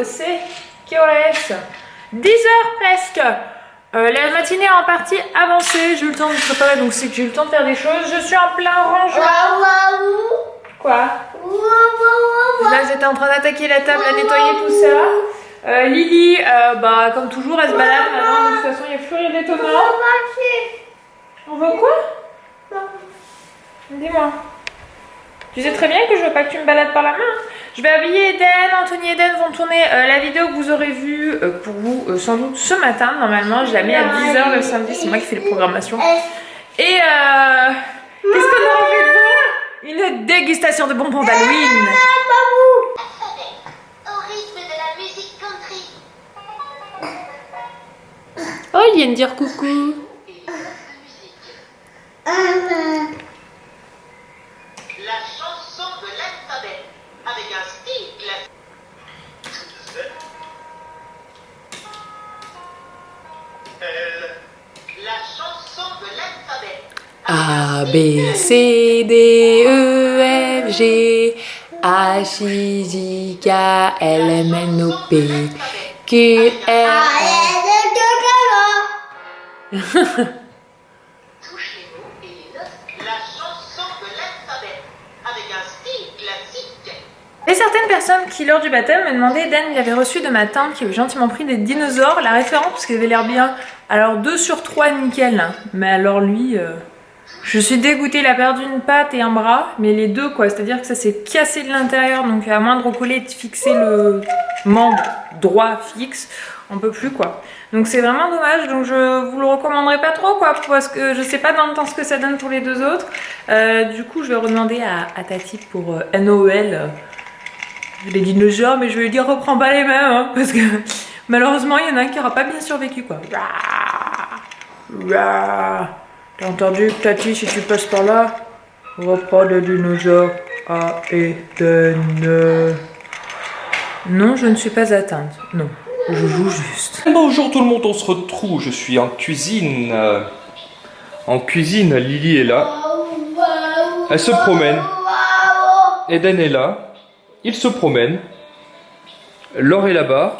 c'est que es 10h presque. La matinée est en partie avancée, j'ai eu le temps de me préparer, donc c'est que j'ai eu le temps de faire des choses. Je suis en plein rangement. Quoi? Là j'étais en train d'attaquer la table, à nettoyer tout ça. Lily, bah comme toujours, elle se balade maintenant, de toute façon il n'y a plus rien d'étonnant. On veut quoi? Dis-moi. Tu sais très bien que je veux pas que tu me balades par la main. Je vais habiller Eden, Anthony et Eden vont tourner la vidéo que vous aurez vue pour vous sans doute ce matin. Normalement, je la mets à 10h le samedi, c'est moi qui fais les programmations. Et qu'est-ce qu'on a envie de voir? Une dégustation de bonbons d'Halloween. Au rythme de la musique country. Oh, il vient de dire coucou. La chanson de l'alphabet avec un style classique. La chanson de l'alphabet. A, B, C, D, E, F, G, H, I, J, K, L, M, N, O, P, Q, R, Touche les mots et les notes. La chanson de l'alphabet avec un style classique. Et certaines personnes qui, lors du baptême, me demandaient, Dan, il avait reçu de ma tante qui avait gentiment pris des dinosaures, la référence, parce qu'il avait l'air bien. Alors 2 sur 3, nickel. Hein. Mais alors lui, je suis dégoûtée, il a perdu une patte et un bras, mais les deux, quoi. C'est-à-dire que ça s'est cassé de l'intérieur, donc à moins de recoller et de fixer le membre droit fixe, on peut plus, quoi. Donc c'est vraiment dommage, donc je vous le recommanderais pas trop, quoi, parce que je sais pas dans le temps ce que ça donne pour les deux autres. Du coup, je vais redemander à Tati pour Noël. Les dinosaures, mais je vais lui dire reprends pas les mains, hein, parce que malheureusement il y en a un qui aura pas bien survécu, quoi. T'as entendu, Tati, si tu passes par là, reprends les dinosaures à Eden. Non, je ne suis pas atteinte. Non, je joue juste. Bonjour tout le monde, on se retrouve. Je suis en cuisine. Lily est là. Elle se promène. Eden est là. Il se promène. Laure est là-bas.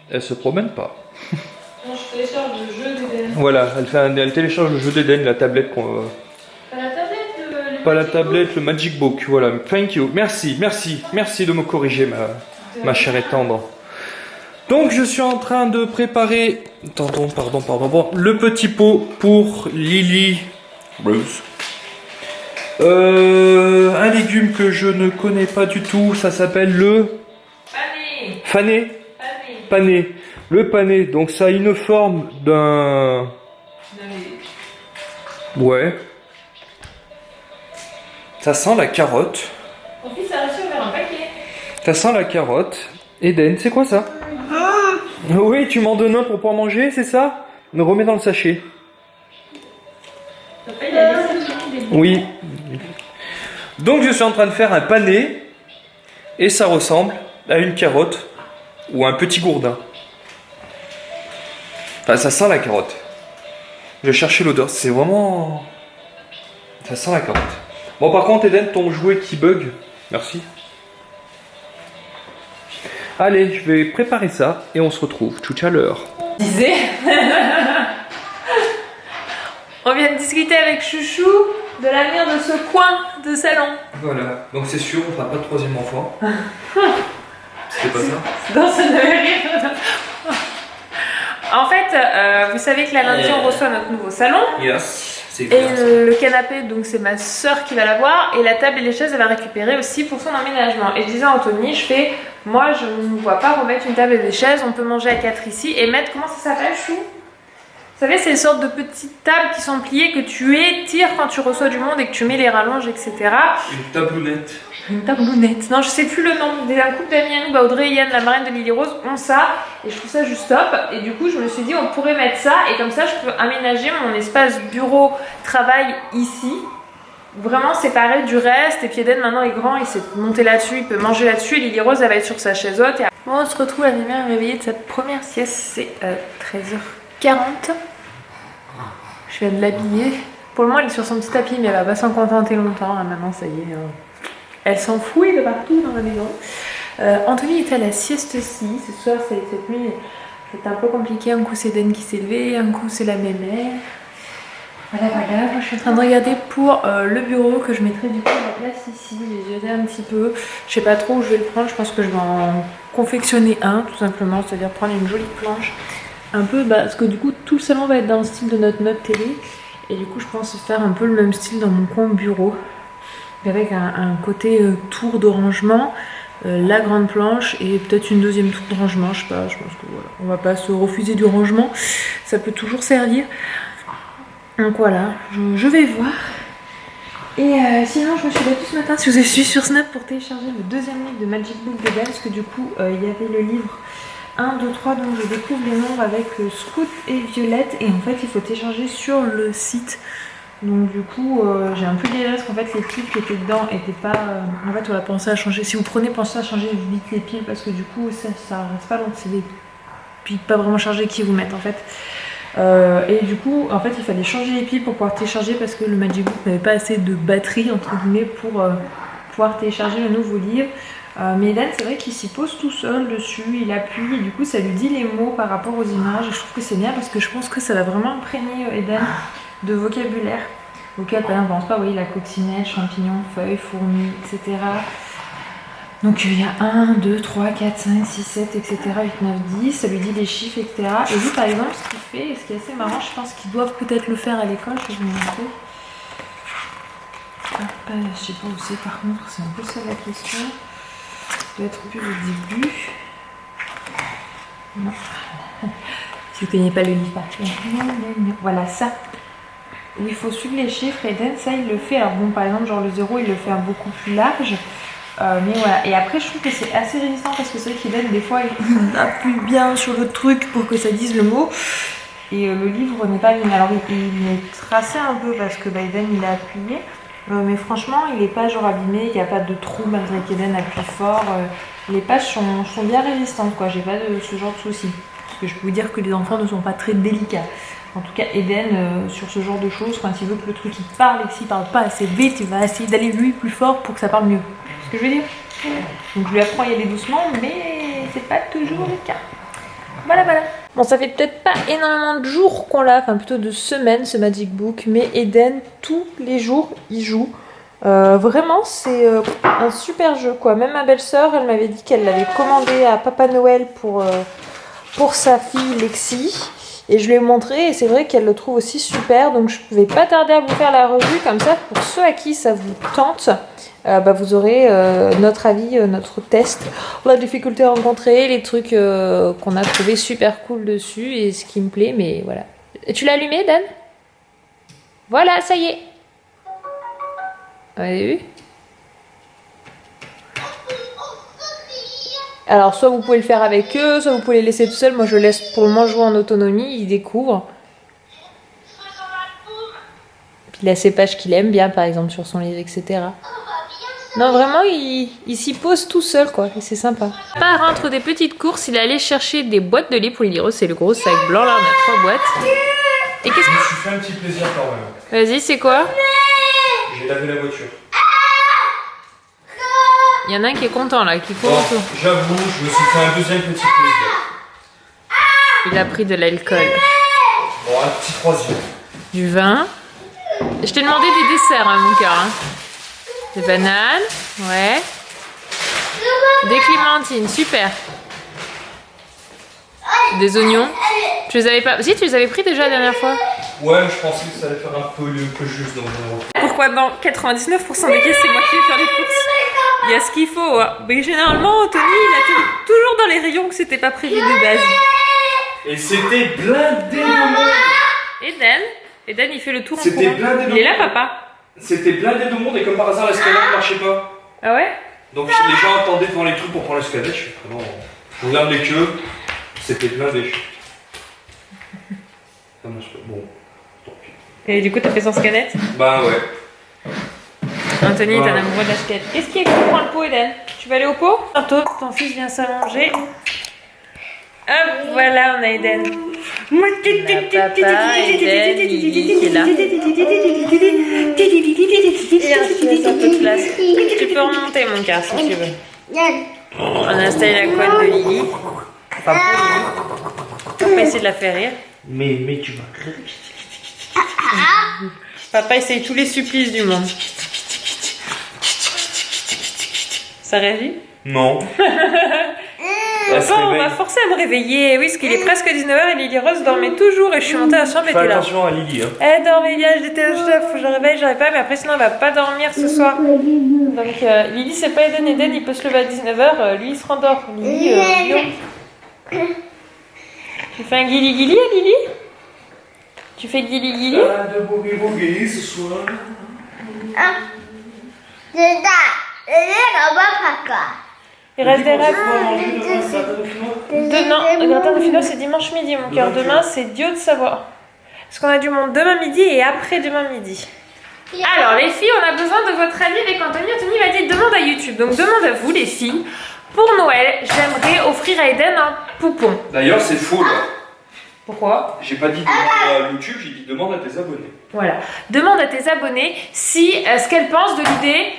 Elle se promène pas. Non, je télécharge le jeu d'Eden. Voilà, elle télécharge le jeu d'Eden, la tablette qu'on. Pas la tablette, Pas la tablette, le Magic Book. Voilà, thank you. Merci de me corriger, ma chère et tendre. Donc, je suis en train de préparer. Pardon. Bon, le petit pot pour Lily Rose. Un légume que je ne connais pas du tout, ça s'appelle le pané. Le pané, donc ça a une forme d'un... Ouais. Ça sent la carotte. Mon fils a réussi à faire un paquet. Ça sent la carotte. Eden, c'est quoi ça? Oui, tu m'en donnes un pour pouvoir manger, c'est ça? Me remets dans le sachet. Oui. Donc je suis en train de faire un pané et ça ressemble à une carotte ou un petit gourdin. Enfin, ça sent la carotte. Je cherchais l'odeur, c'est vraiment... Ça sent la carotte. Bon, par contre, Eden, ton jouet qui bug, merci. Allez, je vais préparer ça et on se retrouve tout à l'heure. Disais. On vient de discuter avec Chouchou de l'avenir de ce coin de salon. Voilà, donc c'est sûr, on fera pas de troisième enfant. C'était pas ça? Non, ça n'avait rien. En fait, vous savez que la lundi, on reçoit notre nouveau salon. Yes, c'est Et clair. le canapé, donc c'est ma soeur qui va l'avoir. Et la table et les chaises, elle va récupérer aussi pour son emménagement. Et je disais à Anthony, moi je ne vois pas remettre une table et des chaises. On peut manger à 4 ici et mettre, comment ça s'appelle, Chou? Vous savez, c'est une sorte de petites tables qui sont pliées que tu étires quand tu reçois du monde et que tu mets les rallonges, etc. Une tablounette. Une tablounette. Non, je sais plus le nom. Un couple d'amis à nous, Audrey et Yann, la marraine de Lily Rose, ont ça. Et je trouve ça juste top. Et du coup, je me suis dit, on pourrait mettre ça. Et comme ça, je peux aménager mon espace bureau-travail ici. Vraiment séparé du reste. Et puis Eden, maintenant, est grand. Il s'est monté là-dessus. Il peut manger là-dessus. Et Lily Rose, elle va être sur sa chaise haute. Et... Bon, on se retrouve à lumière réveillée de cette première sieste. C'est 13h40. Je viens de l'habiller. Pour le moment, elle est sur son petit tapis, mais elle va pas s'en contenter longtemps. Hein. Maintenant, ça y est. Elle s'enfouit de partout dans la maison. Anthony était à la sieste aussi. Ce soir, cette nuit, c'était un peu compliqué. Un coup, c'est Eden qui s'est levé, un coup, c'est la mémère. Voilà, voilà. Moi, je suis en train de regarder pour le bureau que je mettrai du coup à la place ici. J'ai regardé un petit peu. Je sais pas trop où je vais le prendre. Je pense que je vais en confectionner un, tout simplement. C'est-à-dire prendre une jolie planche. Un peu, parce que du coup, tout le salon va être dans le style de notre meuble télé. Et du coup, je pense faire un peu le même style dans mon coin bureau. Avec un côté tour de rangement. La grande planche et peut-être une deuxième tour de rangement, je sais pas, je pense que voilà, on va pas se refuser du rangement, ça peut toujours servir. Donc voilà, je vais voir. Et sinon je me suis battue ce matin, si vous avez suivi sur Snap, pour télécharger le deuxième livre de Magic Book de Ben, parce que du coup il y avait le livre 1, 2, 3, donc je découvre les nombres avec Scout et Violette, et en fait il faut télécharger sur le site. Donc du coup j'ai un peu galéré parce qu'en fait les piles qui étaient dedans étaient pas... en fait on va penser à changer, si vous prenez pensez à changer vite les piles parce que du coup ça reste pas long, c'est des piles pas vraiment chargées qui vous mettent en fait. Et du coup en fait il fallait changer les piles pour pouvoir télécharger parce que le Magic Book n'avait pas assez de batterie entre guillemets pour pouvoir télécharger le nouveau livre. Mais Eden c'est vrai qu'il s'y pose tout seul dessus, il appuie et du coup ça lui dit les mots par rapport aux images et je trouve que c'est bien parce que je pense que ça va vraiment imprégner Eden de vocabulaire auquel par exemple on pense pas, oui, la coccinelle, champignons, feuilles, fourmis, etc. Donc il y a 1, 2, 3, 4, 5, 6, 7, etc. 8, 9, 10, ça lui dit les chiffres, etc. Et lui par exemple ce qu'il fait, et ce qui est assez marrant, je pense qu'ils doivent peut-être le faire à l'école, je vais vous montrer. Je sais pas où c'est par contre, c'est un peu ça la question. Ça doit être plus au début. Non. Si vous ne connaissez pas le livre, voilà ça. Où il faut suivre les chiffres, Eden, ça il le fait. Alors bon, par exemple, genre le 0, il le fait beaucoup plus large. Mais voilà. Et après, je trouve que c'est assez résistant parce que c'est vrai qu'Eden, des fois, il appuie bien sur le truc pour que ça dise le mot. Et le livre n'est pas mis. Alors il est tracé un peu parce que Eden, il a appuyé. Mais franchement, il n'est pas genre abîmé, il n'y a pas de trou malgré qu'Eden appuie fort. Les pages sont bien résistantes, quoi. J'ai pas de ce genre de soucis. Parce que je peux vous dire que les enfants ne sont pas très délicats. En tout cas, Eden, sur ce genre de choses, quand il veut que le truc il parle et que s'il parle pas assez vite, il va essayer d'aller lui plus fort pour que ça parle mieux. C'est ce que je veux dire. Donc je lui apprends à y aller doucement, mais c'est pas toujours le cas. Voilà, voilà. Bon, ça fait peut-être pas énormément de jours qu'on l'a, enfin plutôt de semaines ce Magic Book, mais Eden, tous les jours, il joue. Vraiment, c'est un super jeu, quoi. Même ma belle-sœur, elle m'avait dit qu'elle l'avait commandé à Papa Noël pour sa fille Lexi. Et je lui ai montré et c'est vrai qu'elle le trouve aussi super. Donc je ne vais pas tarder à vous faire la revue comme ça. Pour ceux à qui ça vous tente, vous aurez notre avis, notre test, la difficulté rencontrée, les trucs qu'on a trouvé super cool dessus et ce qui me plaît. Mais voilà. Et tu l'as allumé, Dan? Voilà, ça y est. Vous avez vu? Alors soit vous pouvez le faire avec eux, soit vous pouvez les laisser tout seuls. Moi je le laisse pour le moment jouer en autonomie, il découvre. Puis il a ses pages qu'il aime bien par exemple sur son livre, etc. Non vraiment il s'y pose tout seul quoi, et c'est sympa. Par entre des petites courses, il est allé chercher des boîtes de livres pour les lire. C'est le gros sac blanc là, on a 3 boîtes. Et qu'est-ce que... Je me suis fait un petit plaisir quand même. Vas-y, c'est quoi? J'ai lavé la voiture. Il y en a un qui est content là, qui court Bon, autour. j'avoue, je me suis fait un deuxième petit plaisir. Il a pris de l'alcool. Bon, un petit troisième. Du vin. Je t'ai demandé des desserts, hein, mon cœur. Hein. Des bananes, ouais. Des clémentines, super. Des oignons. Tu les avais pas... Si, tu les avais pris déjà la dernière fois. Ouais, mais je pensais que ça allait faire un peu juste dans mon repas. Pourquoi dans 99% des cas, c'est moi qui vais faire les courses? Il y a ce qu'il faut. Hein. Mais généralement, Tony, il a toujours dans les rayons que c'était pas prévu de base. Et c'était blindé de monde. Eden, il fait le tour en C'était courant. blindé de monde. Il est là, papa. C'était blindé de monde et comme par hasard, l'escalade ne marchait pas. Ah ouais? Donc les gens attendaient devant les trucs pour prendre l'escalade. Je suis vraiment... Je regarde les queues. C'était blindé. Ça marche pas. Bon, tant pis. Et du coup, t'as fait sans scanette? Bah ouais. Anthony est un amoureux de la scanette. Qu'est-ce qui est que tu prends le pot, Eden? Tu vas aller au pot? Tantôt, ton fils vient s'allonger. Hop, voilà, on a Eden. On a papa, Eden, Lily qui est là. Et un peu de place. Tu peux remonter, mon cœur, si tu veux. On a installé la couette de Lily. Enfin, pour Lily. On va essayer de la faire rire. Mais tu vas rire. Papa essaye tous les supplices du monde. Ça réagit? Non. Papa, on m'a forcé à me réveiller. Oui, parce qu'il est presque 19h et Lily Rose dormait toujours et je suis montée à la chambre et Fais était là. attention à Lily. Hein. Elle dormait bien, j'étais au chef, faut que je la réveille, j'arrive pas, mais après sinon elle va pas dormir ce soir. Donc Lily c'est pas Eden, Eden il peut se lever à 19h, lui il se rendort. Lily, tu fais un guili-guili à Lily? Tu fais guili-guili? Pas de boogie-boogie ce soir. Il reste des rêves. Non, le gratin de fino c'est dimanche midi mon cœur, demain c'est Dieu de savoir. Parce qu'on a du monde demain midi et après demain midi. Alors les filles, on a besoin de votre avis avec Anthony. Anthony m'a dit demande à YouTube. Donc demande à vous les filles. Pour Noël, j'aimerais offrir à Eden un poupon. D'ailleurs, c'est faux là. Pourquoi? J'ai pas dit demande à YouTube, j'ai dit demande à tes abonnés. Voilà. Demande à tes abonnés si ce qu'elles pensent de l'idée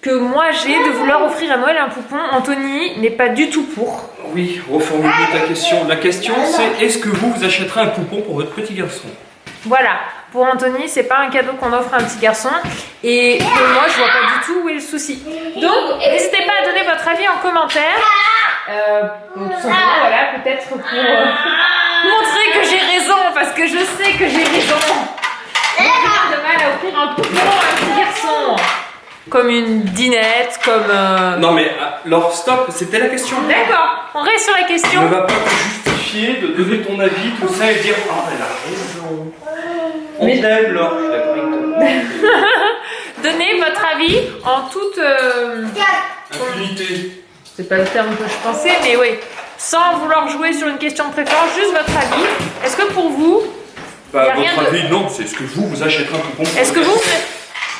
que moi j'ai de vouloir offrir à Noël un poupon. Anthony n'est pas du tout pour. Oui, reformule ta question. La question c'est est-ce que vous achèterez un poupon pour votre petit garçon? Voilà. Pour Anthony, c'est pas un cadeau qu'on offre à un petit garçon. Et pour moi, je vois pas du tout où est le souci. Donc, n'hésitez pas à donner votre avis en commentaire. Tout simplement, voilà, peut-être pour montrer que j'ai raison, parce que je sais que j'ai raison. J'ai rien de mal à offrir un poupon à un petit garçon. Comme une dinette, comme... Non mais alors stop, c'était la question. D'accord, on reste sur la question. Ne va pas te justifier de donner ton avis, tout ça et dire oh elle a raison. On t'aime Laure, je suis d'accord avec toi. Donnez votre avis en toute... Impunité. C'est pas le terme que je pensais, mais oui. Sans vouloir jouer sur une question de préférence, juste votre avis. Est-ce que pour vous... Bah, y a rien votre de- avis, non, c'est ce que vous achèterez un poupon. Est-ce que vous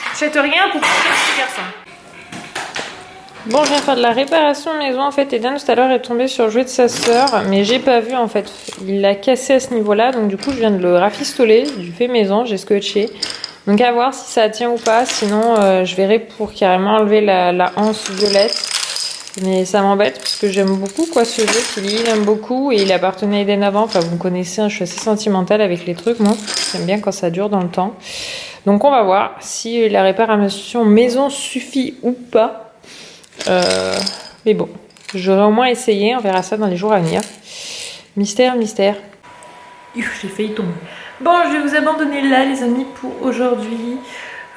n'achèteriez un poupon pour petit garçon? Bon, je viens faire de la réparation maison. En fait, Eden tout à l'heure est tombé sur le jouet de sa sœur, mais j'ai pas vu en fait. Il l'a cassé à ce niveau-là, donc du coup, je viens de le rafistoler. Du fait maison, j'ai scotché. Donc à voir si ça tient ou pas. Sinon, je verrai pour carrément enlever la anse violette. Mais ça m'embête parce que j'aime beaucoup quoi ce jeu. Il aime beaucoup et il appartenait à Eden avant. Enfin, vous me connaissez, hein, je suis assez sentimentale avec les trucs, moi. J'aime bien quand ça dure dans le temps. Donc on va voir si la réparation maison suffit ou pas. Mais bon, j'aurais au moins essayé, on verra ça dans les jours à venir. Mystère, mystère. J'ai failli tomber. Bon, je vais vous abandonner là les amis pour aujourd'hui.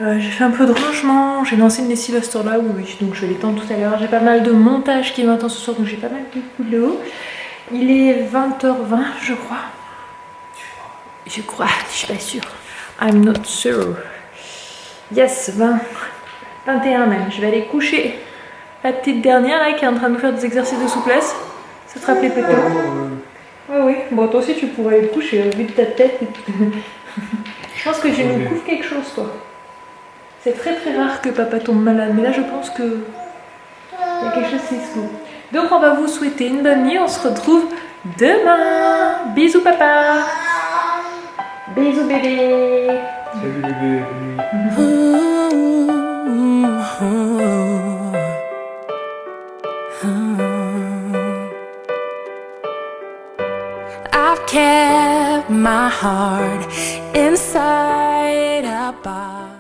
J'ai fait un peu de rangement, j'ai lancé une lessive à ce là, oui, donc je vais l'étendre tout à l'heure. J'ai pas mal de montage qui m'attend ce soir, donc j'ai pas mal de boulot. Il est 20h20 je crois. Je suis pas sûre. I'm not sure. Yes, 21 même. Je vais aller coucher la petite dernière là qui est en train de nous faire des exercices de souplesse. Ça te rappelait peut-être? Oui. Bon, toi aussi tu pourrais aller te coucher au vu de ta tête. Je pense que je nous couvre quelque chose, toi. C'est très très rare que papa tombe malade, mais là je pense que il y a quelque chose qui se passe. Donc on va vous souhaiter une bonne nuit. On se retrouve demain. Bisous papa. Bisous bébé. Salut bébé. I've kept my heart inside a box.